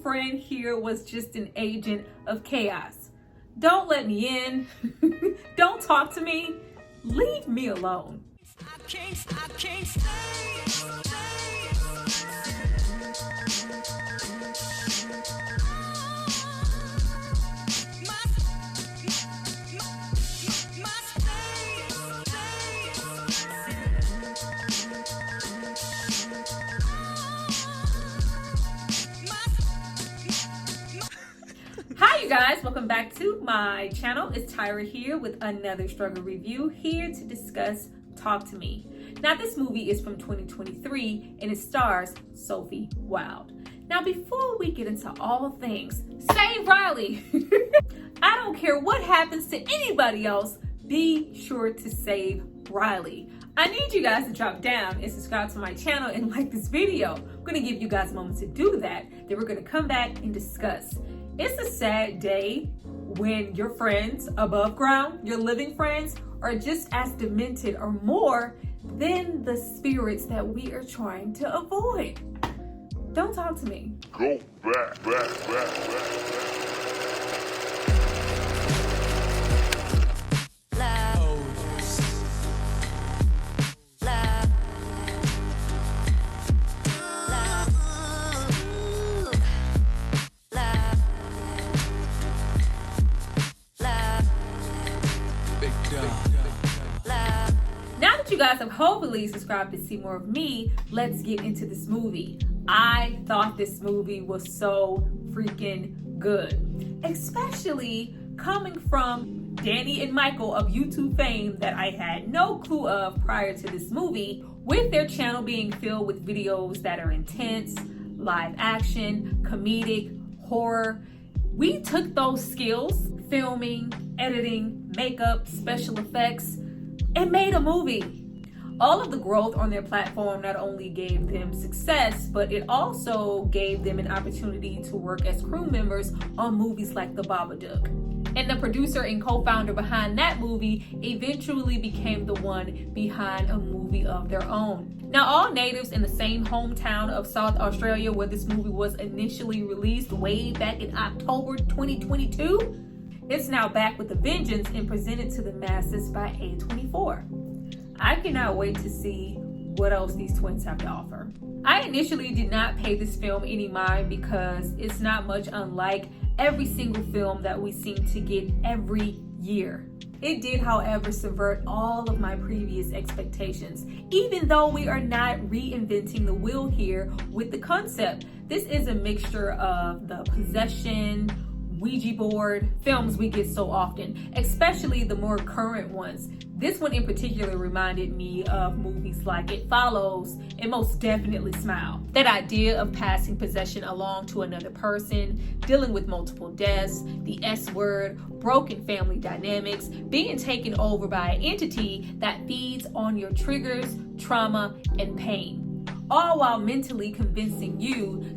friend here was just an agent of chaos. Don't let me in. Don't talk to me. Leave me alone. I can't stay. Hi you guys, welcome back to my channel. It's Tyra here with another struggle review, here to discuss Talk to Me. Now this movie is from 2023 and it stars Sophie Wilde. Now before we get into all things, save Riley. I don't care what happens to anybody else, be sure to save Riley. I need you guys to drop down and subscribe to my channel and like this video. I'm gonna give you guys a moment to do that. Then we're gonna come back and discuss. It's a sad day when your friends above ground, your living friends, are just as demented or more than the spirits that we are trying to avoid. Don't talk to me. Go back. Now that you guys have hopefully subscribed to see more of me, let's get into this movie. I thought this movie was so freaking good, especially coming from Danny and Michael of YouTube fame that I had no clue of prior to this movie, with their channel being filled with videos that are intense, live action, comedic, horror. We took those skills, filming, editing, makeup, special effects, and made a movie. All of the growth on their platform not only gave them success, but it also gave them an opportunity to work as crew members on movies like The Babadook. And the producer and co-founder behind that movie eventually became the one behind a movie of their own. Now, all natives in the same hometown of South Australia where this movie was initially released way back in October 2022, it's now back with a vengeance and presented to the masses by A24. I cannot wait to see what else these twins have to offer. I initially did not pay this film any mind because it's not much unlike every single film that we seem to get every year. It did, however, subvert all of my previous expectations, even though we are not reinventing the wheel here with the concept. This is a mixture of the possession, Ouija board films we get so often, especially the more current ones. This one in particular reminded me of movies like It Follows and Most Definitely Smile. That idea of passing possession along to another person, dealing with multiple deaths, the S word, broken family dynamics, being taken over by an entity that feeds on your triggers, trauma, and pain, all while mentally convincing you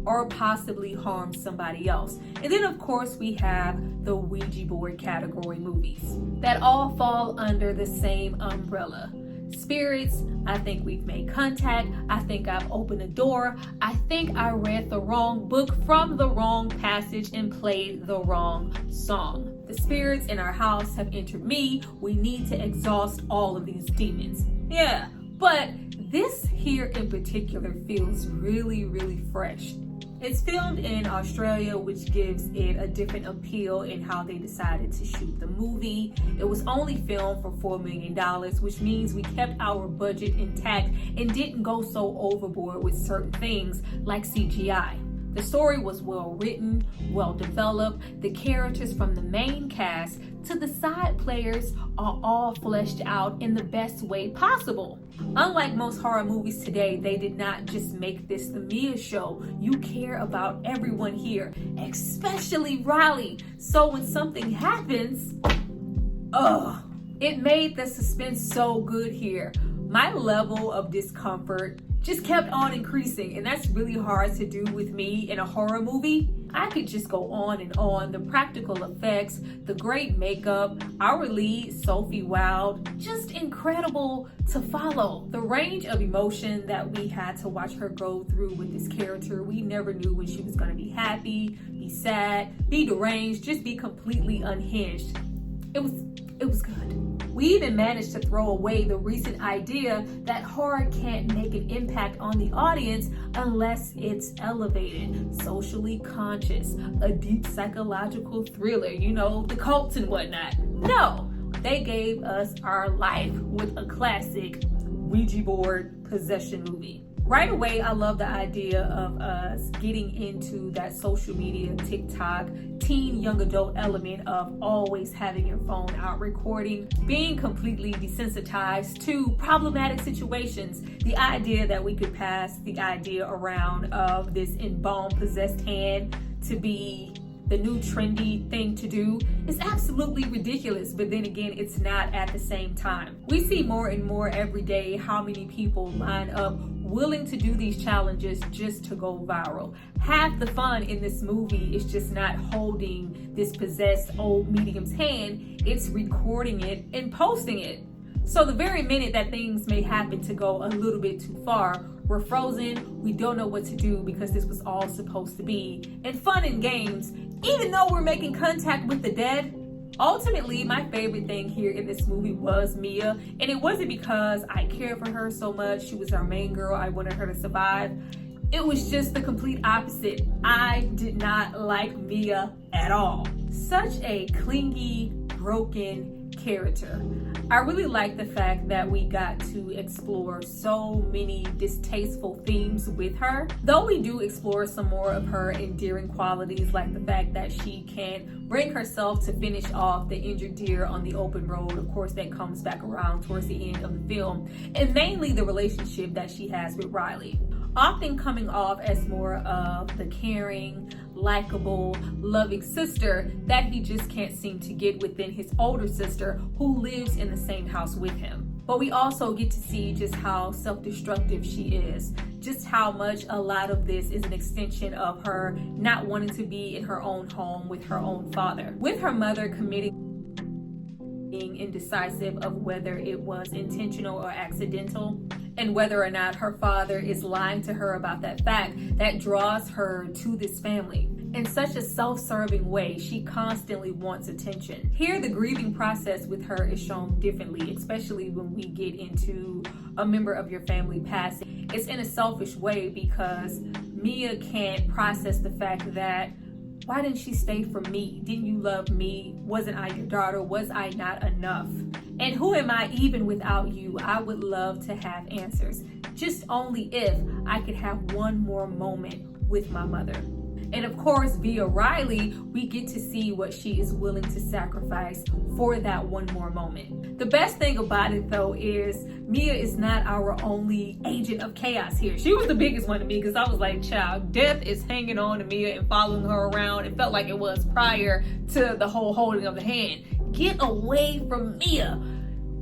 or possibly harm somebody else. And then of course we have the Ouija board category movies that all fall under the same umbrella. Spirits, I think we've made contact, I think I've opened a door, I think I read the wrong book from the wrong passage and played the wrong song. The spirits in our house have entered me, we need to exhaust all of these demons. Yeah, but this here in particular feels really fresh. It's filmed in Australia, which gives it a different appeal in how they decided to shoot the movie. It was only filmed for $4 million, which means we kept our budget intact and didn't go so overboard with certain things like CGI. The story was well written, well developed. The characters from the main cast to the side players are all fleshed out in the best way possible. Unlike most horror movies today, they did not just make this the Mia show. You care about everyone here, especially Riley. So when something happens, it made the suspense so good here. My level of discomfort just kept on increasing, and that's really hard to do with me in a horror movie. I could just go on and on. The practical effects, the great makeup, our lead, Sophie Wilde, just incredible to follow. The range of emotion that we had to watch her go through with this character, we never knew when she was going to be happy, be sad, be deranged, just be completely unhinged. It was good. We even managed to throw away the recent idea that horror can't make an impact on the audience unless it's elevated, socially conscious, a deep psychological thriller, the cults and whatnot. No, they gave us our life with a classic Ouija board possession movie. Right away, I love the idea of us getting into that social media, TikTok, teen young adult element of always having your phone out recording, being completely desensitized to problematic situations. The idea that we could pass the idea around of this embalmed possessed hand to be the new trendy thing to do is absolutely ridiculous, but then again, it's not at the same time. We see more and more every day how many people line up willing to do these challenges just to go viral. Half the fun in this movie is just not holding this possessed old medium's hand, it's recording it and posting it. So the very minute that things may happen to go a little bit too far, we're frozen, we don't know what to do because this was all supposed to be and fun and games, even though we're making contact with the dead. Ultimately, my favorite thing here in this movie was Mia, and it wasn't because I cared for her so much. She was our main girl. I wanted her to survive. It was just the complete opposite. I did not like Mia at all. Such a clingy, broken character. I really like the fact that we got to explore so many distasteful themes with her. Though we do explore some more of her endearing qualities, like the fact that she can bring herself to finish off the injured deer on the open road. Of course, that comes back around towards the end of the film. And mainly the relationship that she has with Riley. Often coming off as more of the caring, likable, loving sister that he just can't seem to get within his older sister who lives in the same house with him. But we also get to see just how self-destructive she is, just how much a lot of this is an extension of her not wanting to be in her own home with her own father. With her mother committing being indecisive of whether it was intentional or accidental, and whether or not her father is lying to her about that fact, that draws her to this family. In such a self-serving way, she constantly wants attention. Here, the grieving process with her is shown differently, especially when we get into a member of your family passing. It's in a selfish way because Mia can't process the fact that, why didn't she stay for me? Didn't you love me? Wasn't I your daughter? Was I not enough? And who am I even without you? I would love to have answers. Just only if I could have one more moment with my mother. And of course, via Riley, we get to see what she is willing to sacrifice for that one more moment. The best thing about it, though, is Mia is not our only agent of chaos here. She was the biggest one to me because I was like, child, death is hanging on to Mia and following her around. It felt like it was prior to the whole holding of the hand. Get away from Mia.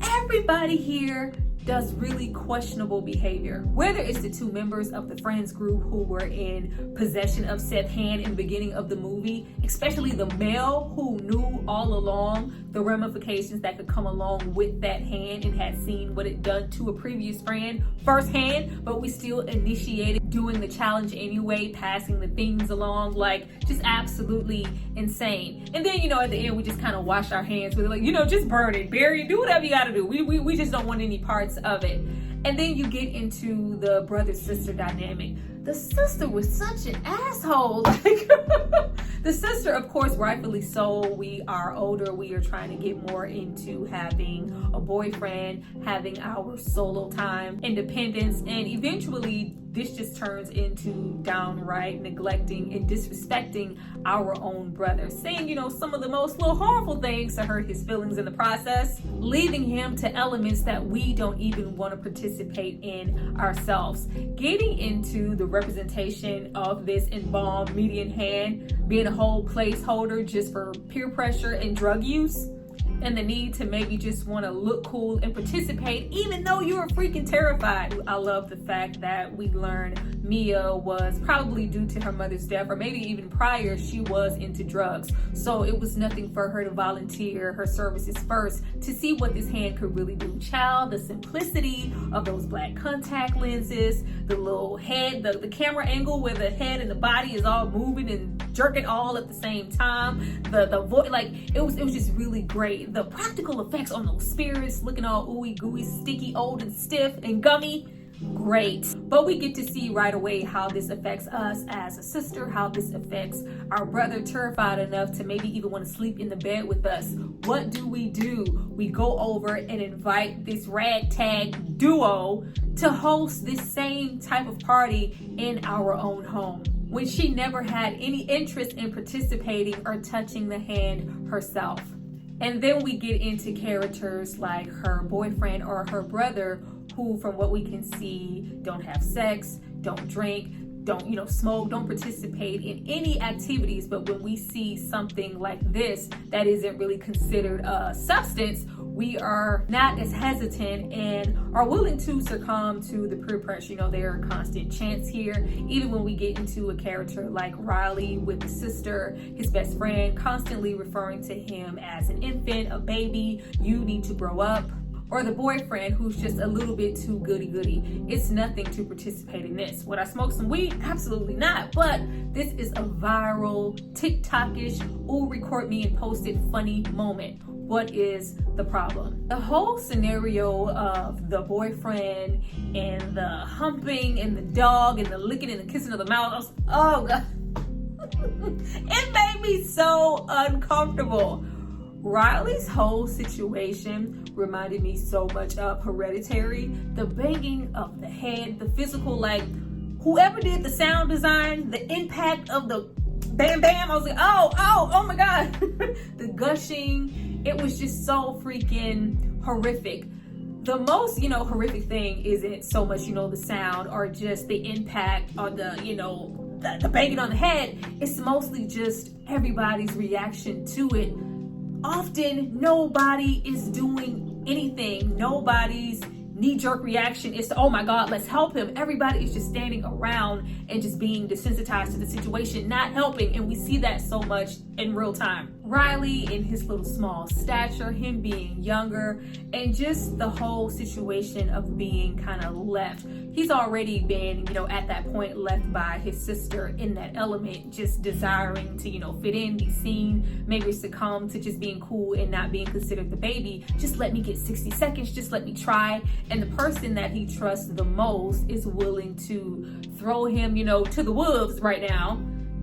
Everybody here does really questionable behavior. Whether it's the two members of the friends group who were in possession of said hand in the beginning of the movie, especially the male who knew all along the ramifications that could come along with that hand and had seen what it done to a previous friend firsthand, but we still initiated doing the challenge anyway, passing the things along, like just absolutely insane. And then, at the end, we just kind of wash our hands with it, like, just burn it, bury it, do whatever you gotta do. We just don't want any parts of it. And then you get into the brother-sister dynamic. The sister was such an asshole. The sister, of course, rightfully so. We are older. We are trying to get more into having a boyfriend, having our solo time, independence, and eventually this just turns into downright neglecting and disrespecting our own brother, saying, some of the most little harmful things to hurt his feelings in the process, leaving him to elements that we don't even want to participate in ourselves. Getting into the representation of this embalmed median hand being a whole placeholder just for peer pressure and drug use. and the need to maybe just want to look cool and participate even though you're freaking terrified. I love the fact that we learn Mia was probably due to her mother's death, or maybe even prior, she was into drugs. So it was nothing for her to volunteer her services first to see what this hand could really do. Child, the simplicity of those black contact lenses, the little head, the camera angle where the head and the body is all moving and jerking all at the same time, the voice, like it was just really great. The practical effects on those spirits looking all ooey gooey, sticky, old and stiff and gummy, great. But we get to see right away how this affects us as a sister, how this affects our brother, terrified enough to maybe even want to sleep in the bed with us. What do? We go over and invite this ragtag duo to host this same type of party in our own home, when she never had any interest in participating or touching the hand herself. And then we get into characters like her boyfriend or her brother, who, from what we can see, don't have sex, don't drink, don't smoke, don't participate in any activities. But when we see something like this that isn't really considered a substance, we are not as hesitant and are willing to succumb to the peer pressure. There are constant chants here. Even when we get into a character like Riley with the sister, his best friend, constantly referring to him as an infant, a baby, you need to grow up. Or the boyfriend who's just a little bit too goody-goody. It's nothing to participate in this. Would I smoke some weed? Absolutely not. But this is a viral, TikTok-ish, ooh, record me and post it funny moment. What is the problem? The whole scenario of the boyfriend and the humping and the dog and the licking and the kissing of the mouth, oh God. It made me so uncomfortable. Riley's whole situation reminded me so much of Hereditary. The banging of the head, the physical, like whoever did the sound design, the impact of the bam bam, I was like, oh my God. The gushing, it was just so freaking horrific. The most, horrific thing isn't so much, the sound or just the impact or the banging on the head. It's mostly just everybody's reaction to it. Often nobody is doing anything. Nobody's knee-jerk reaction is to, oh my God, let's help him. Everybody is just standing around and just being desensitized to the situation, not helping. And we see that so much in real time. Riley in his little small stature, him being younger, and just the whole situation of being kind of left. He's already been, at that point left by his sister in that element, just desiring to, fit in, be seen, maybe succumb to just being cool and not being considered the baby. Just let me get 60 seconds, just let me try. And the person that he trusts the most is willing to throw him, to the wolves right now,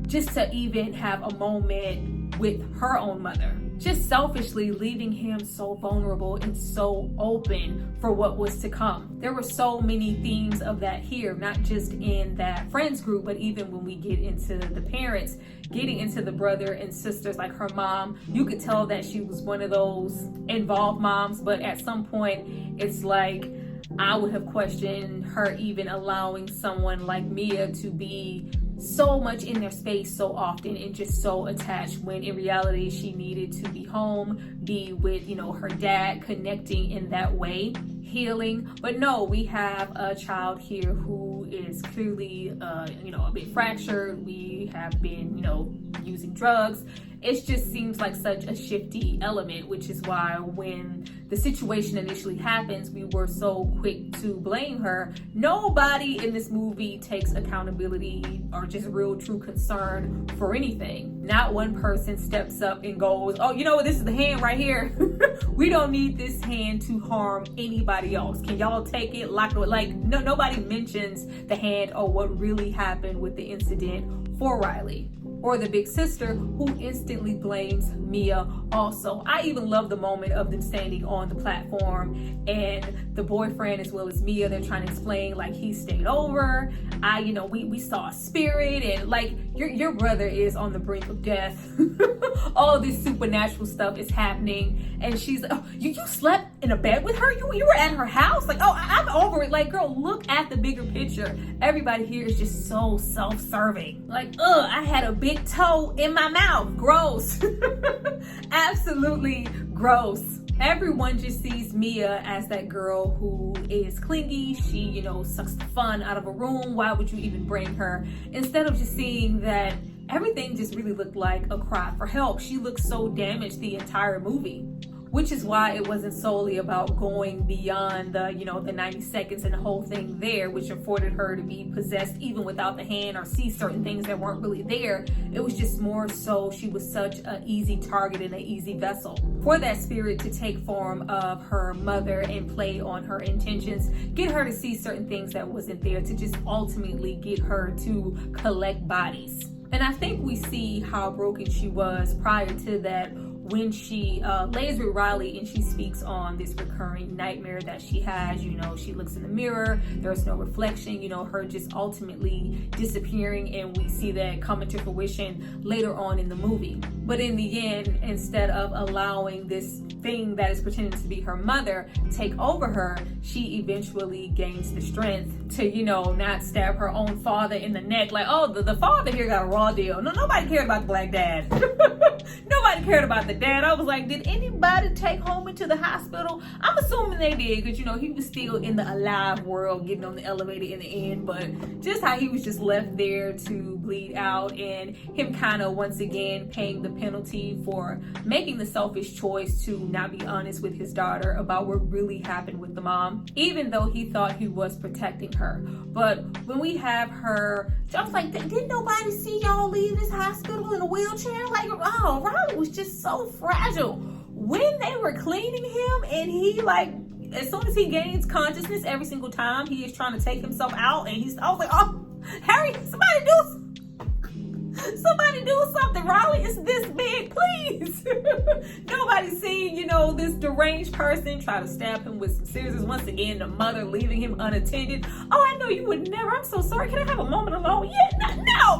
just to even have a moment with her own mother. Just selfishly leaving him so vulnerable and so open for what was to come. There were so many themes of that here, not just in that friends group, but even when we get into the parents, getting into the brother and sisters, like her mom, you could tell that she was one of those involved moms, but at some point it's like, I would have questioned her even allowing someone like Mia to be so much in their space so often and just so attached, when in reality she needed to be home, be with her dad, connecting in that way, healing. But no, we have a child here who is clearly a bit fractured. We have been using drugs. It just seems like such a shifty element, which is why when the situation initially happens, we were so quick to blame her. Nobody in this movie takes accountability or just real true concern for anything. Not one person steps up and goes, oh, this is the hand right here. We don't need this hand to harm anybody else. Can y'all take it? Nobody mentions the hand or what really happened with the incident for Riley. Or the big sister, who instantly blames Mia also. I even love the moment of them standing on the platform and the boyfriend as well as Mia, they're trying to explain like he stayed over. We saw a spirit and like your brother is on the brink of death. All this supernatural stuff is happening. And she's like, oh, you slept in a bed with her? You were at her house? Like, oh, I'm over it. Like, girl, look at the bigger picture. Everybody here is just so self-serving. Like, I had a big big toe in my mouth. Gross. Absolutely gross. Everyone just sees Mia as that girl who is clingy. She, you know, sucks the fun out of a room. Why would you even bring her? Instead of just seeing that everything just really looked like a cry for help. She looked so damaged the entire movie. Which is why it wasn't solely about going beyond the, you know, the 90 seconds and the whole thing there, which afforded her to be possessed even without the hand or see certain things that weren't really there. It was just more so she was such an easy target and an easy vessel for that spirit to take form of her mother and play on her intentions, get her to see certain things that wasn't there, to just ultimately get her to collect bodies. And I think we see how broken she was prior to that, when she lays with Riley and she speaks on this recurring nightmare that she has. You know, she looks in the mirror, there's no reflection, you know, her just ultimately disappearing, and we see that coming to fruition later on in the movie. But in the end, instead of allowing this thing that is pretending to be her mother take over her, she eventually gains the strength to, you know, not stab her own father in the neck. Like, oh, the father here got a raw deal. No, nobody cared about the black dad. Nobody cared about the dad. I was like, did anybody take home into the hospital? I'm assuming they did, because, you know, he was still in the alive world, getting on the elevator in the end. But just how he was just left there to bleed out, and him kind of once again paying the penalty for making the selfish choice to not be honest with his daughter about what really happened with the mom, even though he thought he was protecting her. But when we have her, I was like, didn't nobody see y'all leave this hospital in a wheelchair? Like, oh, Riley was just so fragile. When they were cleaning him, and he, like, as soon as he gains consciousness, every single time he is trying to take himself out, and I was like, oh, Harry, somebody do something. Riley is this big, please. Nobody's seen, you know, this deranged person try to stab him with some scissors. Once again, the mother leaving him unattended. Oh, I know you would never. I'm so sorry. Can I have a moment alone? Yeah,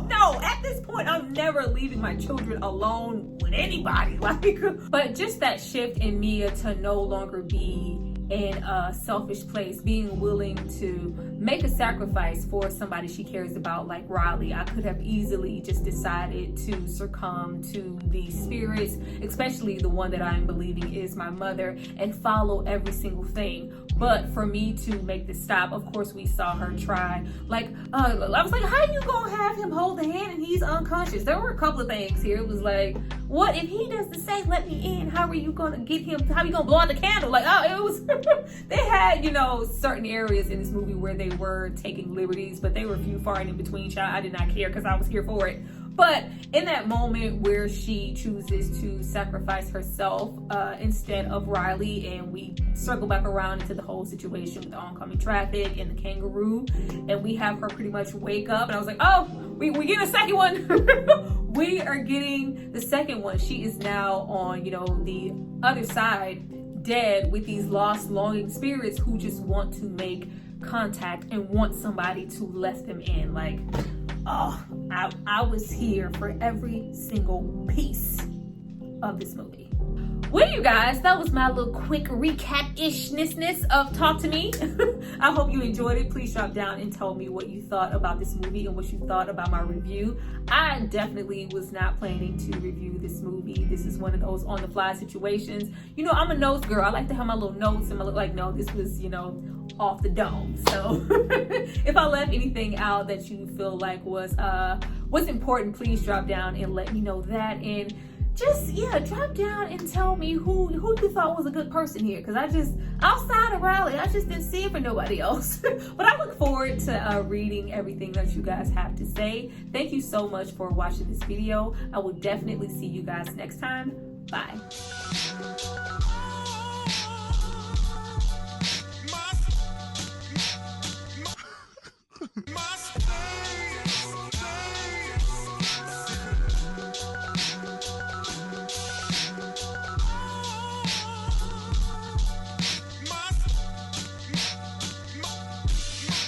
no. At this point, I'm never leaving my children alone with anybody. Like, but just that shift in Mia to no longer be in a selfish place, being willing to make a sacrifice for somebody she cares about, like Riley. I could have easily just decided to succumb to the spirits, especially the one that I'm believing is my mother, and follow every single thing. But for me to make the stop, of course, we saw her try. Like, I was like, how you gonna have him hold the hand and he's unconscious? There were a couple of things here. It was like, what if he doesn't say, let me in? How are you gonna get him? How are you gonna blow out the candle? Like, oh, it was, they had, you know, certain areas in this movie where they were taking liberties, but they were few far and in between, child. I did not care because I was here for it. But in that moment where she chooses to sacrifice herself instead of Riley, and we circle back around into the whole situation with the oncoming traffic and the kangaroo, and we have her pretty much wake up, and I was like, oh, we get a second one. We are getting the second one. She is now on, you know, the other side, dead, with these lost, longing spirits who just want to make contact and want somebody to let them in. Like, oh, I was here for every single piece of this movie. Well, you guys, that was my little quick recap-ishness of Talk to Me. I hope you enjoyed it. Please drop down and tell me what you thought about this movie and what you thought about my review. I definitely was not planning to review this movie. This is one of those on-the-fly situations. You know, I'm a notes girl. I like to have my little notes and my little, like, no, this was, you know, off the dome. So if I left anything out that you feel like was important, please drop down and let me know that. And just, yeah, drop down and tell me who you thought was a good person here, because I just, outside of Riley, I just didn't see it for nobody else. But I look forward to reading everything that you guys have to say. Thank you so much for watching this video. I will definitely see you guys next time. Bye.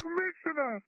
Commissioner!